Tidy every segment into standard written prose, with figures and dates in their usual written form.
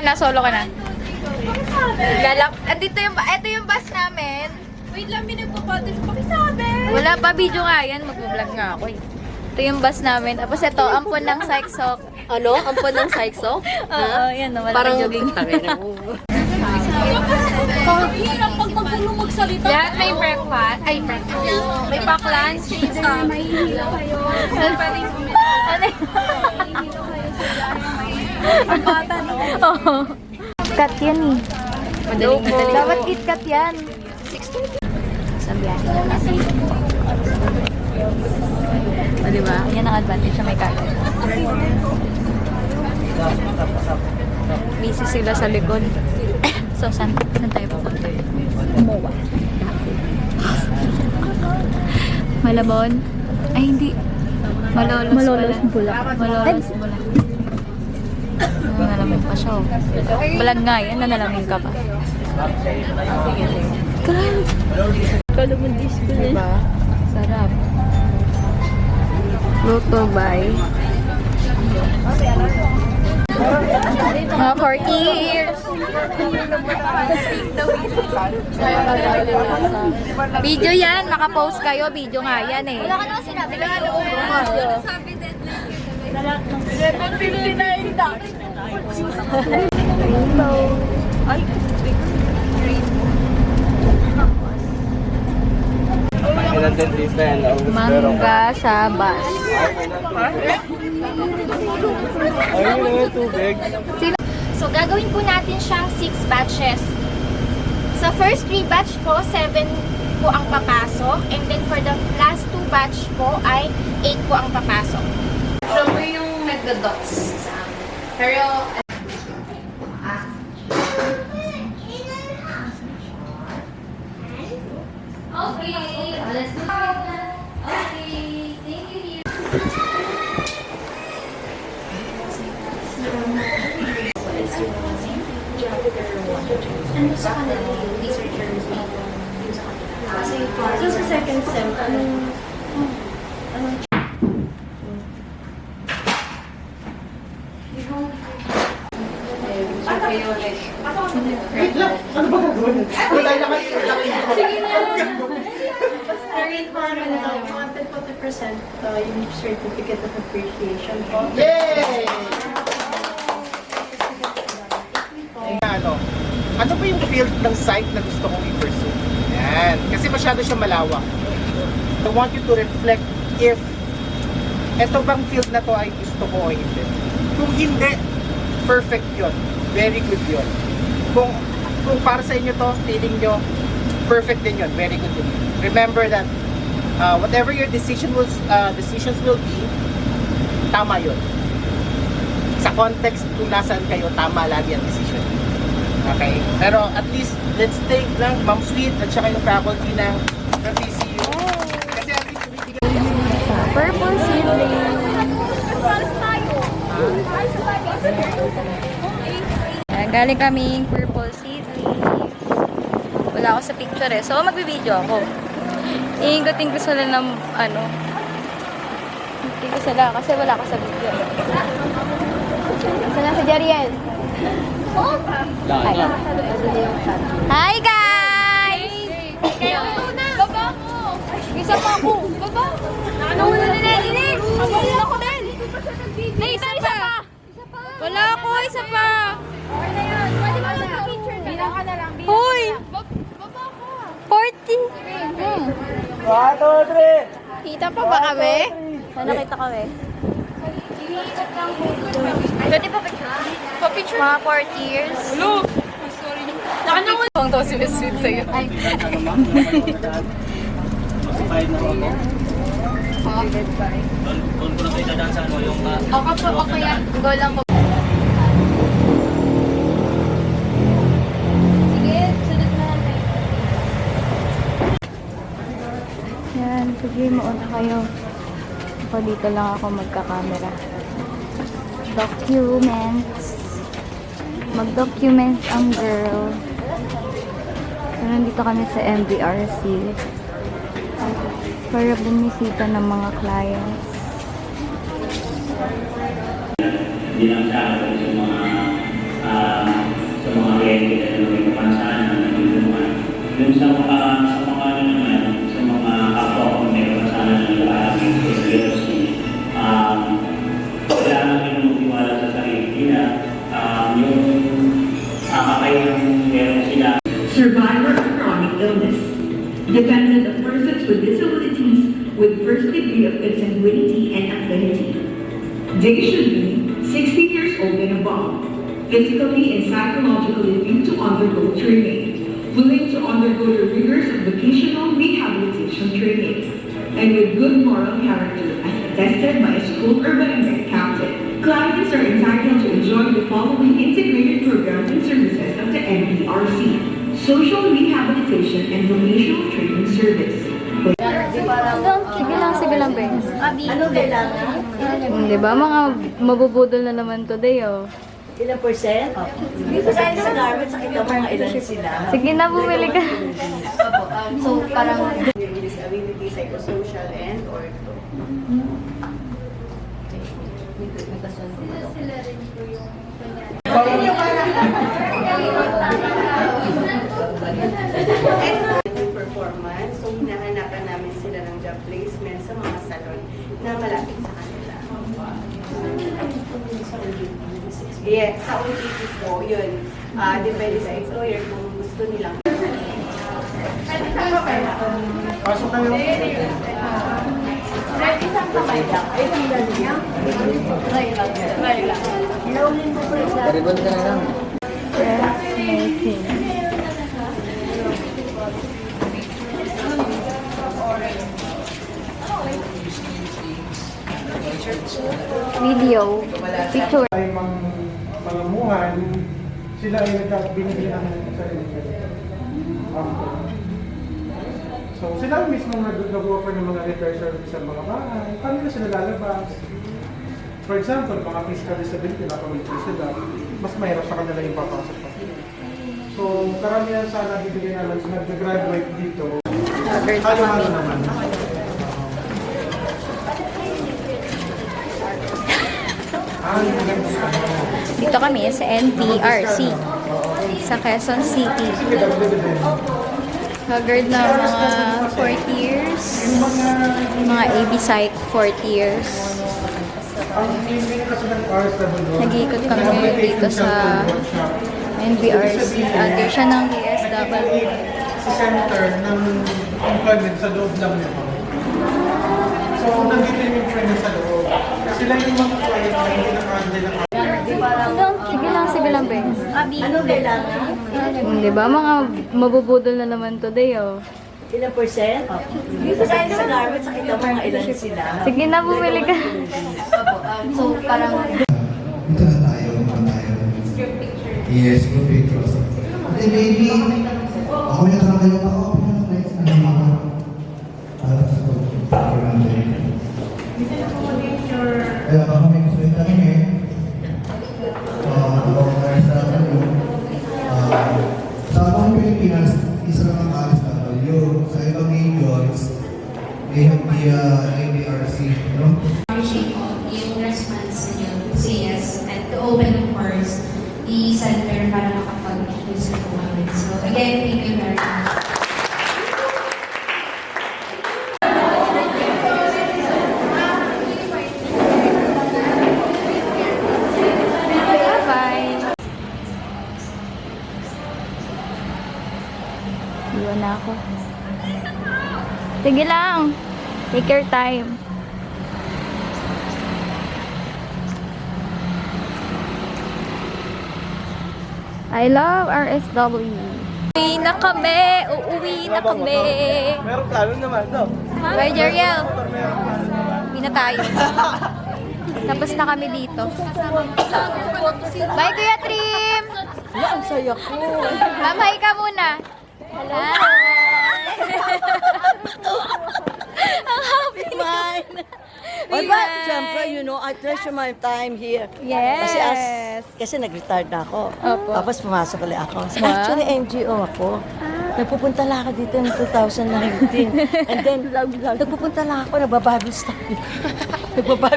na, solo ka na. Andito yung, ito yung bus namin. Wait lang, may nagpapatin sa pakisabi. Wala pa, video nga yan. Mag-vlog nga ako eh. Ito yung bus namin. Tapos ito, ampon ng Sykesok. Ano? Ampon ng Sykesok? Oo, yan no, Parang malaking jogging. Hirap pag magulong magsalita. Yan, may breakfast. Ay, breakfast. May pack lunch. May hilo kayo. Ano yun? Ang bata, no? Oo. Cut yan eh. Madaling. Dapat KitKat yan. 6:30. Sa biyahe na natin. O, diba? Yan ang advantage sa may kaya. Busy sila sa likod. So, saan tayo pupunta? Umuwa. Malabon? Ay, hindi. Malolos. Malolos Bula. Malolos Bula. Nanalamin pa siya. Balag nga yan, nanalamin ka pa. Kala mo disco na. Diba? Sarap. Luto by mga 40 years. Video yan, nakapost kayo. Video nga yan eh. Wala ka naman sinabi. Sabi Rainbow. Ay, mangga sa bus. So, gagawin po natin siyang 6 batches. Sa first 3 batch po, 7 po ang papasok. And then for the last 2 batch po ay 8 po ang papasok. Siya po yung nagda-dots sa amin. Pero, okay, let's do it. Okay, thank you. Ano sa kanila yung researchers na yung sa kanila? So, sa second sem, anong wanted po to present yung certificate of appreciation po. Yay! Ano ba yung field ng site na gusto kong i-pursue? Yan. Kasi masyado siya malawak. I want you to reflect if eto bang field na to ay gusto ko o hindi. Kung hindi, perfect yun. Very good yun. Kung para sa inyo to, feeling nyo, perfect din yun. Very good din. Remember that whatever your decisions will be, tama yun. Sa context kung nasaan kayo, tama lagi ang decision. Okay? Pero at least, let's take lang Ma'am Sweet at saka yung faculty ng PCU. Kasi at least, Purple seedling. Galing kaming purple seedling. Wala ako sa picture eh. So, magbibideo ako. Iingatin ko sila ng ano. Hindi ko sila kasi wala ako sa video. Saan na si Jariel? Hi. Hi guys! Baba mo! Isa pa ako! Baba mo! Ano na nilinis? Pagpapin ako din! Isa pa! Wala ako, isa pa! Okay na yun. Pwede mo lang picture na. Bilang ka na lang. Hoy! Baba ko! 40! Kita pa ba kami? Nakita kami. Pwede pa picture? Pa-picture? Mga 40 years. Look! Sorry. Nakanawal. Ang to si Miss Sweet sa'yo. Ay. Okay po, okay yan. Go lang po. Sige, sunod na natin. Yan, sige, mauna kayo. Ako dito lang ako magka-camera. Documents. Mag-document ang girl. So, nandito kami sa MBRC. Para bumisita ng mga clients. Bilang siya sa mga Dun sa mga ano naman, sa mga kapwa ko meron sana ng nag-aaral sa SLC, kailangan nyo magtiwala sa sarili nila. Yung kakailang meron sila. Survivor of chronic illness. Dependent on persons with disabilities with first degree of consanguinity and affinity. They should be 60 years old and above, physically and psychologically fit to undergo training, willing to undergo the rigors of vocational rehabilitation training, and with good moral character as attested by a school or by a med captain. Clients are entitled to enjoy the following integrated programs and services of the NPRC: Social Rehabilitation and Vocational Training Service. Sige lang, Ben. Ano kailangan? Di ba? Mga mabubudol na naman today, oh. Ilang percent? Dito sa garments, nakita mo mga ilan sila. Sige na, bumili ka. So, parang disability, psychosocial, and ortho. Performance, so hinahanapan namin sila ng job placement sa mga salon na malapit sa kanila. Yes, sa OJT po, yun. Depende sa employer kung gusto nilang. Pasok kayo. Isang kamay lang. Ay, isang dali lang. Try lang. Ilawin po po isa. Video. Picture. Ay mangamuhan, sila ay nagbibigay ng sarili nila. So sila mismo nagagawa pa ng mga repair service sa mga bahay. Paano na sila lalabas? For example, mga physical disability na pamilya sila, mas mahirap sa kanila yung papasok pa. So karamihan sana bibigyan naman sa nag-graduate dito. Halo-halo naman. Dito kami sa NPRC sa Quezon City. Haggard na mga 40 years. Mga AB Psych 40 years. Nag-iikot kami ngayon dito sa NPRC. Under siya ng DSW. Sa center ng employment sa loob lang nito. So, nandito yung employment sa loob. Sila yung mga client na hindi naka-handle ng Sige lang, Ben. Ano kailangan? Di ba? Mga mabubudol na naman today, oh. Ilang percent? Dito sa garments, nakita mo mga ilan sila. Sige na, bumili ka. So, parang Ito na tayo, Yes, group pictures. Ate baby, ako yung tayo ako. Next na naman. Para sa picture natin. Kaya ako may gusto yung tanong eh. Sa akong Pilipinas, isa lang ang RSW. Sa ibang regions, they have the ABRC, no? Appreciate yung response niyo to say yes and to open, of course, the center para makapag-use po kami. So, again, thank you very much. Bye-bye. Iwan na ako. Sige lang. Take your time. I love RSW. Uuwi na kami! Uuwi na kami! Meron plano naman, no? Bye, Jeriel! Uwi na tayo. Tapos na kami dito. Bye, Kuya Trim! ang saya ko. Mamay ka muna. Hi! Ang happy Mine. Bye. But, siyempre, you know, I treasure my time here. Yes! Kasi nag-retire na ako. Opo. Tapos pumasok ulit ako. Wow. Actually, NGO ako. Nagpupunta lang ako dito ng 2019. And then, nagpupunta lang ako, nagba-Bible study.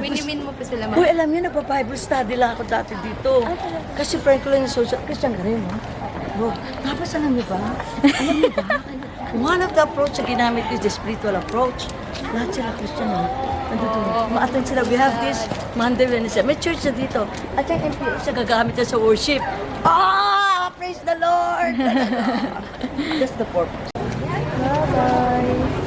Minimin mo pa sila, Uy, alam niyo, nagba-Bible study lang ako dati dito. Kasi friend ko lang yung social, Christian ka rin, no? approach. Tapos alam niyo ba? One of the approach na ginamit is the spiritual approach. Lahat sila Christian. Ma-attend sila. We have this Monday, Wednesday. May church na dito. At yung MPO siya gagamit niya sa worship. Praise the Lord! That's the purpose. Bye-bye.